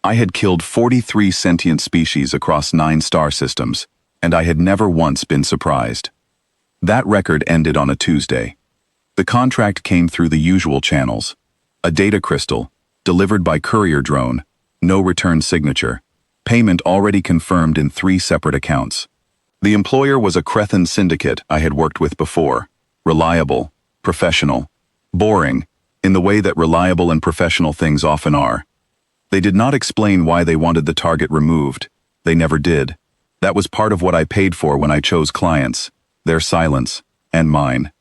I had killed 43 sentient species across 9 star systems, and I had never once been surprised. That record ended on a Tuesday. The contract came through the usual channels. A data crystal, delivered by courier drone, no return signature, payment already confirmed in 3 separate accounts. The employer was a Crethan syndicate I had worked with before, reliable, professional, boring, in the way that reliable and professional things often are. They did not explain why they wanted the target removed. They never did. That was part of what I paid for when I chose clients, their silence, and mine.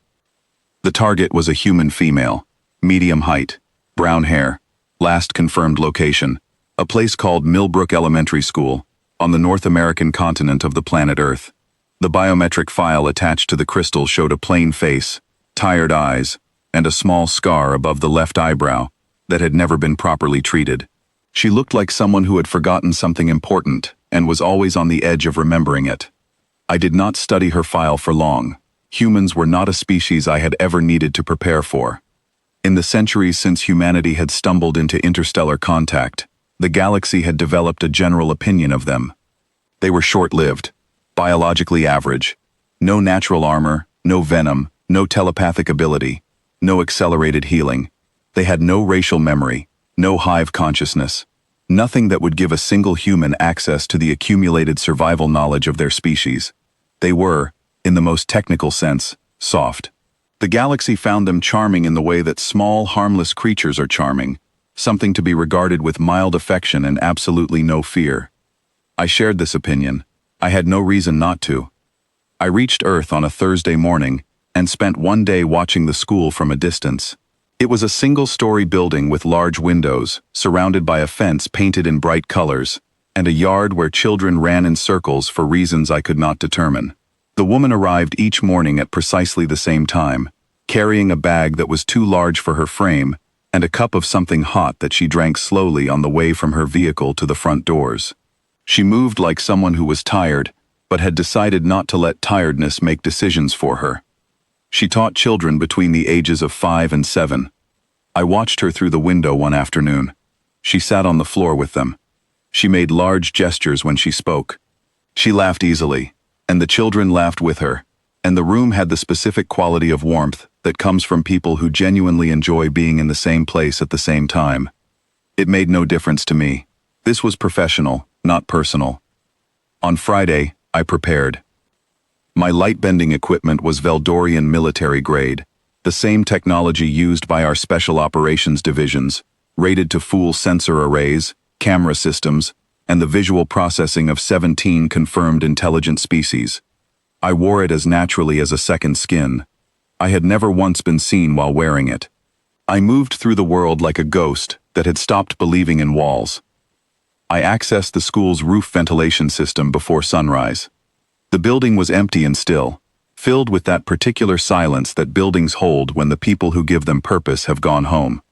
The target was a human female, medium height, brown hair, last confirmed location, a place called Millbrook Elementary School, on the North American continent of the planet Earth. The biometric file attached to the crystal showed a plain face, tired eyes, and a small scar above the left eyebrow that had never been properly treated. She looked like someone who had forgotten something important and was always on the edge of remembering it. I did not study her file for long. Humans were not a species I had ever needed to prepare for. In the centuries since humanity had stumbled into interstellar contact, the galaxy had developed a general opinion of them. They were short-lived, biologically average, no natural armor, no venom, no telepathic ability, no accelerated healing. They had no racial memory, no hive consciousness, nothing that would give a single human access to the accumulated survival knowledge of their species. They were, in the most technical sense, soft. The galaxy found them charming in the way that small, harmless creatures are charming, something to be regarded with mild affection and absolutely no fear. I shared this opinion. I had no reason not to. I reached Earth on a Thursday morning and spent one day watching the school from a distance. It was a single-story building with large windows, surrounded by a fence painted in bright colors, and a yard where children ran in circles for reasons I could not determine. The woman arrived each morning at precisely the same time, carrying a bag that was too large for her frame and a cup of something hot that she drank slowly on the way from her vehicle to the front doors. She moved like someone who was tired, but had decided not to let tiredness make decisions for her. She taught children between the ages of 5 and 7. I watched her through the window one afternoon. She sat on the floor with them. She made large gestures when she spoke. She laughed easily, and the children laughed with her, and the room had the specific quality of warmth that comes from people who genuinely enjoy being in the same place at the same time. It made no difference to me. This was professional, not personal. On Friday, I prepared. My light-bending equipment was Veldorian military grade, the same technology used by our special operations divisions, rated to fool sensor arrays, camera systems, and the visual processing of 17 confirmed intelligent species. I wore it as naturally as a second skin. I had never once been seen while wearing it. I moved through the world like a ghost that had stopped believing in walls. I accessed the school's roof ventilation system before sunrise. The building was empty and still, filled with that particular silence that buildings hold when the people who give them purpose have gone home.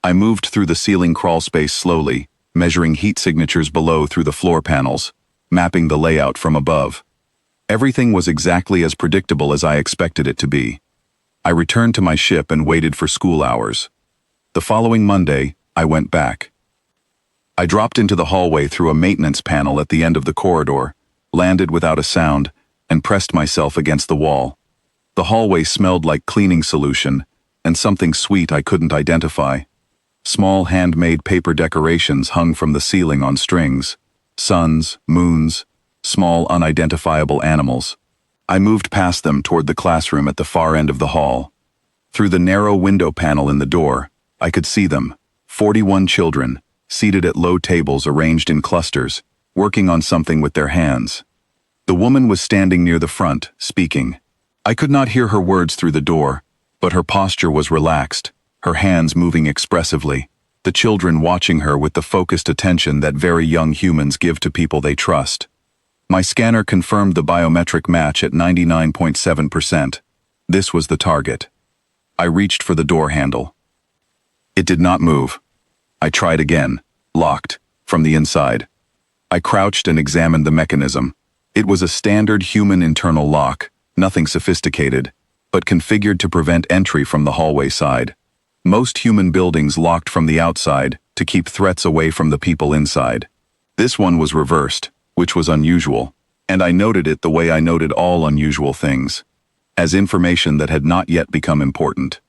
I moved through the ceiling crawl space slowly, measuring heat signatures below through the floor panels, mapping the layout from above. Everything was exactly as predictable as I expected it to be. I returned to my ship and waited for school hours. The following Monday, I went back. I dropped into the hallway through a maintenance panel at the end of the corridor, landed without a sound, and pressed myself against the wall. The hallway smelled like cleaning solution, and something sweet I couldn't identify. Small handmade paper decorations hung from the ceiling on strings. Suns, moons, small unidentifiable animals. I moved past them toward the classroom at the far end of the hall. Through the narrow window panel in the door, I could see them, 41 children, seated at low tables arranged in clusters, working on something with their hands. The woman was standing near the front, speaking. I could not hear her words through the door, but her posture was relaxed, her hands moving expressively, the children watching her with the focused attention that very young humans give to people they trust. My scanner confirmed the biometric match at 99.7%. This was the target. I reached for the door handle. It did not move. I tried again, locked, from the inside. I crouched and examined the mechanism. It was a standard human internal lock, nothing sophisticated, but configured to prevent entry from the hallway side. Most human buildings locked from the outside, to keep threats away from the people inside. This one was reversed, which was unusual, and I noted it the way I noted all unusual things, as information that had not yet become important.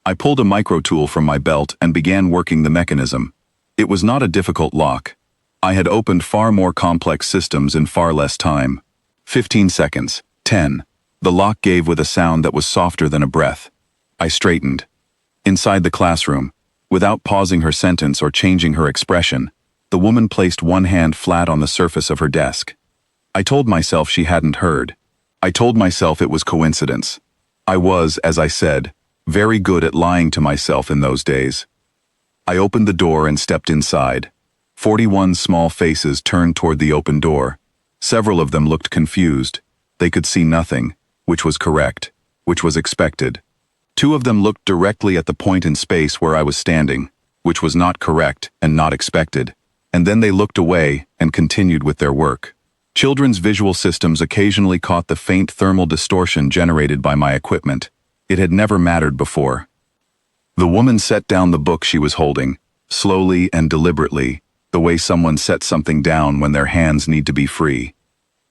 I pulled a micro tool from my belt and began working the mechanism. It was not a difficult lock. I had opened far more complex systems in far less time. 15 seconds. 10. The lock gave with a sound that was softer than a breath. I straightened. Inside the classroom, without pausing her sentence or changing her expression, the woman placed one hand flat on the surface of her desk. I told myself she hadn't heard. I told myself it was coincidence. I was, as I said, very good at lying to myself in those days. I opened the door and stepped inside. 41 small faces turned toward the open door. Several of them looked confused. They could see nothing, which was correct, which was expected. 2 of them looked directly at the point in space where I was standing, which was not correct and not expected, and then they looked away and continued with their work. Children's visual systems occasionally caught the faint thermal distortion generated by my equipment. It had never mattered before. The woman set down the book she was holding, slowly and deliberately, the way someone sets something down when their hands need to be free.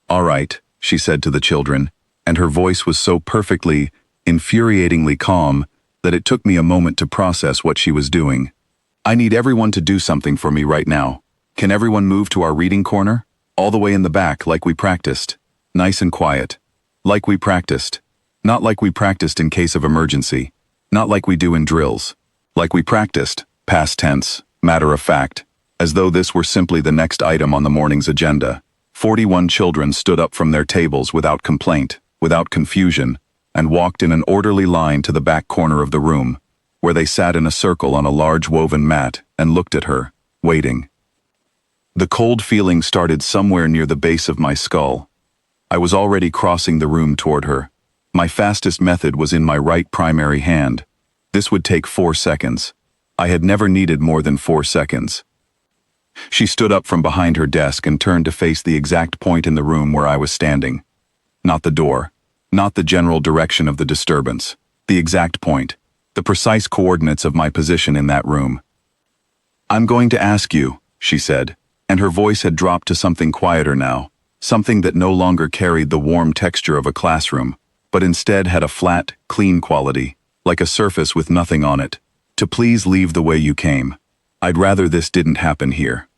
"All right," she said to the children, and her voice was so perfectly, infuriatingly calm that it took me a moment to process what she was doing. "I need everyone to do something for me right now. Can everyone move to our reading corner? All the way in the back, like we practiced. Nice and quiet. Like we practiced. Not like we practiced in case of emergency. Not like we do in drills. Like we practiced, past tense, matter of fact, as though this were simply the next item on the morning's agenda." 41 children stood up from their tables without complaint, without confusion, and walked in an orderly line to the back corner of the room, where they sat in a circle on a large woven mat and looked at her, waiting. The cold feeling started somewhere near the base of my skull. I was already crossing the room toward her. My fastest method was in my right primary hand. This would take 4 seconds. I had never needed more than 4 seconds. She stood up from behind her desk and turned to face the exact point in the room where I was standing. Not the door, not the general direction of the disturbance, the exact point, the precise coordinates of my position in that room. "I'm going to ask you," she said, and her voice had dropped to something quieter now, something that no longer carried the warm texture of a classroom, but instead had a flat, clean quality, like a surface with nothing on it. "To please leave the way you came. I'd rather this didn't happen here."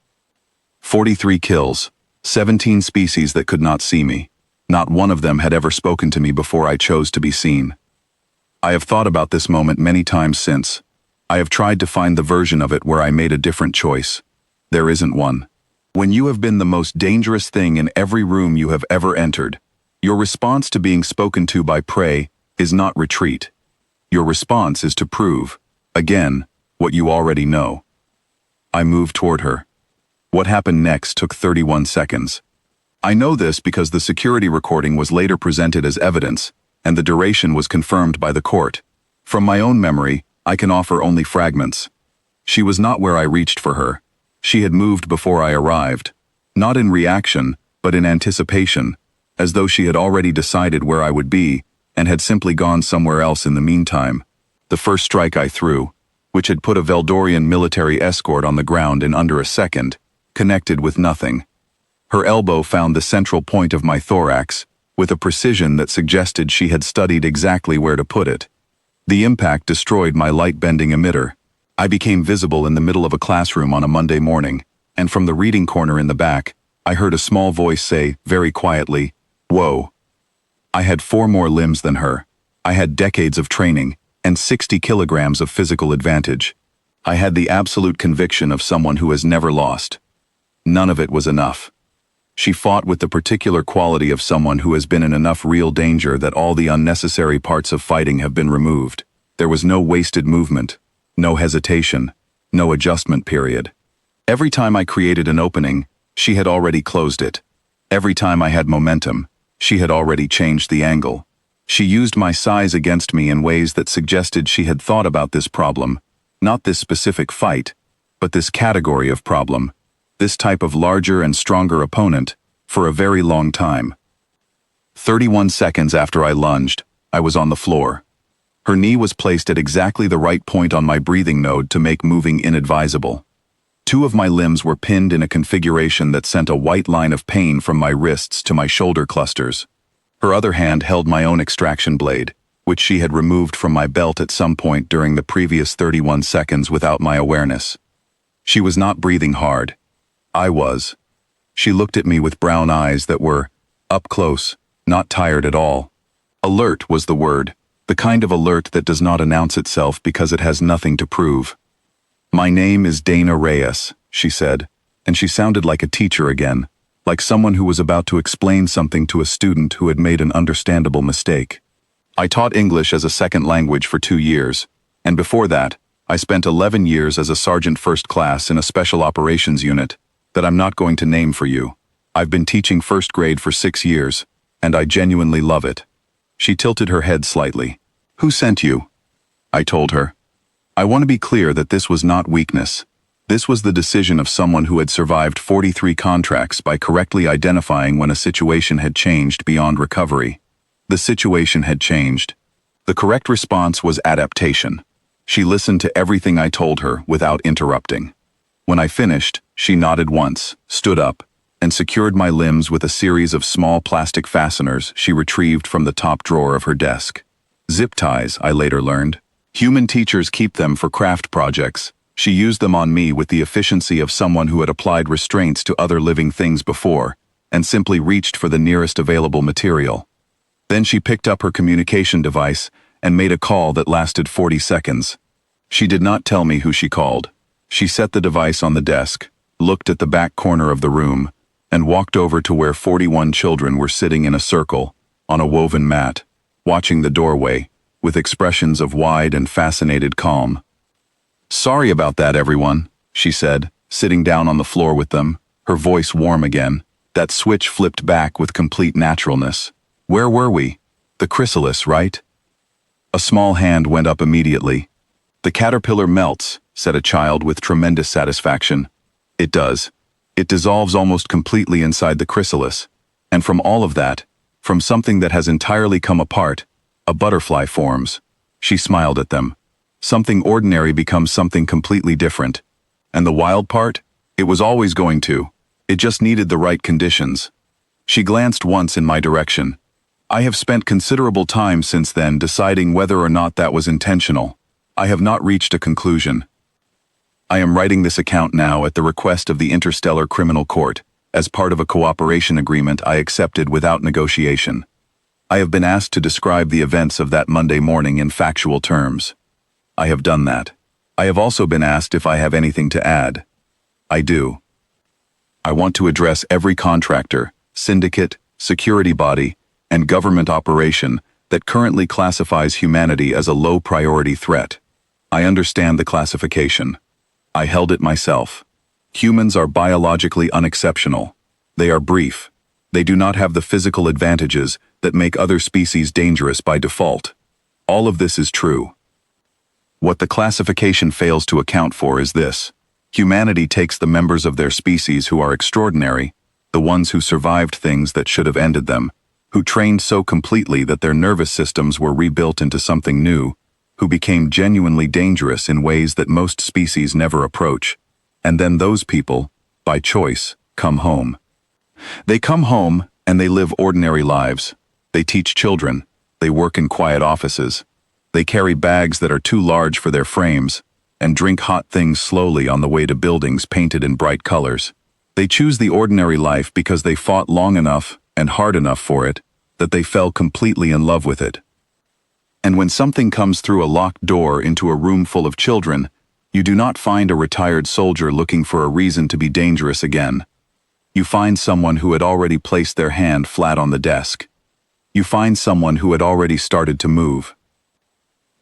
43 kills, 17 species that could not see me. Not one of them had ever spoken to me before I chose to be seen. I have thought about this moment many times since. I have tried to find the version of it where I made a different choice. There isn't one. When you have been the most dangerous thing in every room you have ever entered, your response to being spoken to by prey is not retreat. Your response is to prove, again, what you already know. I moved toward her. What happened next took 31 seconds. I know this because the security recording was later presented as evidence, and the duration was confirmed by the court. From my own memory, I can offer only fragments. She was not where I reached for her. She had moved before I arrived. Not in reaction, but in anticipation, as though she had already decided where I would be, and had simply gone somewhere else in the meantime. The first strike I threw, which had put a Veldorian military escort on the ground in under a second, connected with nothing. Her elbow found the central point of my thorax, with a precision that suggested she had studied exactly where to put it. The impact destroyed my light-bending emitter. I became visible in the middle of a classroom on a Monday morning, and from the reading corner in the back, I heard a small voice say, very quietly, "Whoa." I had 4 more limbs than her. I had decades of training, and 60 kilograms of physical advantage. I had the absolute conviction of someone who has never lost. None of it was enough. She fought with the particular quality of someone who has been in enough real danger that all the unnecessary parts of fighting have been removed. There was no wasted movement, no hesitation, no adjustment period. Every time I created an opening, she had already closed it. Every time I had momentum, she had already changed the angle. She used my size against me in ways that suggested she had thought about this problem, not this specific fight, but this category of problem, this type of larger and stronger opponent, for a very long time. 31 seconds after I lunged, I was on the floor. Her knee was placed at exactly the right point on my breathing node to make moving inadvisable. Two of my limbs were pinned in a configuration that sent a white line of pain from my wrists to my shoulder clusters. Her other hand held my own extraction blade, which she had removed from my belt at some point during the previous 31 seconds without my awareness. She was not breathing hard. I was. She looked at me with brown eyes that were up close, not tired at all. Alert was the word, the kind of alert that does not announce itself because it has nothing to prove. "My name is Dana Reyes," she said, and she sounded like a teacher again, like someone who was about to explain something to a student who had made an understandable mistake. I taught English as a second language for 2 years, and before that, I spent 11 years as a sergeant first class in a special operations unit that I'm not going to name for you. I've been teaching first grade for 6 years, and I genuinely love it. She tilted her head slightly. "Who sent you?" I told her. I want to be clear that this was not weakness. This was the decision of someone who had survived 43 contracts by correctly identifying when a situation had changed beyond recovery. The situation had changed. The correct response was adaptation. She listened to everything I told her without interrupting. When I finished, she nodded once, stood up, and secured my limbs with a series of small plastic fasteners she retrieved from the top drawer of her desk. Zip ties, I later learned. Human teachers keep them for craft projects. She used them on me with the efficiency of someone who had applied restraints to other living things before, and simply reached for the nearest available material. Then she picked up her communication device and made a call that lasted 40 seconds. She did not tell me who she called. She set the device on the desk, looked at the back corner of the room, and walked over to where 41 children were sitting in a circle, on a woven mat, watching the doorway, with expressions of wide and fascinated calm. "Sorry about that, everyone," she said, sitting down on the floor with them, her voice warm again. That switch flipped back with complete naturalness. "Where were we? The chrysalis, right?" A small hand went up immediately. "The caterpillar melts," said a child with tremendous satisfaction. "It does. It dissolves almost completely inside the chrysalis. And from all of that, from something that has entirely come apart, a butterfly forms." She smiled at them. "Something ordinary becomes something completely different. And the wild part? It was always going to. It just needed the right conditions." She glanced once in my direction. "I have spent considerable time since then deciding whether or not that was intentional. I have not reached a conclusion. I am writing this account now at the request of the Interstellar Criminal Court, as part of a cooperation agreement I accepted without negotiation. I have been asked to describe the events of that Monday morning in factual terms. I have done that. I have also been asked if I have anything to add. I do. I want to address every contractor, syndicate, security body, and government operation that currently classifies humanity as a low-priority threat. I understand the classification. I held it myself. Humans are biologically unexceptional. They are brief. They do not have the physical advantages that make other species dangerous by default. All of this is true. What the classification fails to account for is this. Humanity takes the members of their species who are extraordinary, the ones who survived things that should have ended them, who trained so completely that their nervous systems were rebuilt into something new, who became genuinely dangerous in ways that most species never approach. And then those people, by choice, come home. They come home and they live ordinary lives. They teach children. They work in quiet offices. They carry bags that are too large for their frames and drink hot things slowly on the way to buildings painted in bright colors. They choose the ordinary life because they fought long enough and hard enough for it that they fell completely in love with it. And when something comes through a locked door into a room full of children, you do not find a retired soldier looking for a reason to be dangerous again. You find someone who had already placed their hand flat on the desk. You find someone who had already started to move.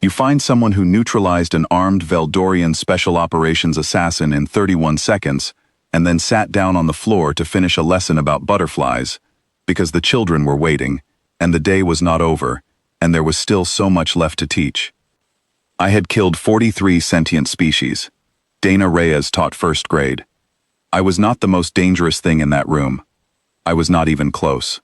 You find someone who neutralized an armed Veldorian special operations assassin in 31 seconds and then sat down on the floor to finish a lesson about butterflies because the children were waiting and the day was not over and there was still so much left to teach. I had killed 43 sentient species. Dana Reyes taught first grade. I was not the most dangerous thing in that room. I was not even close.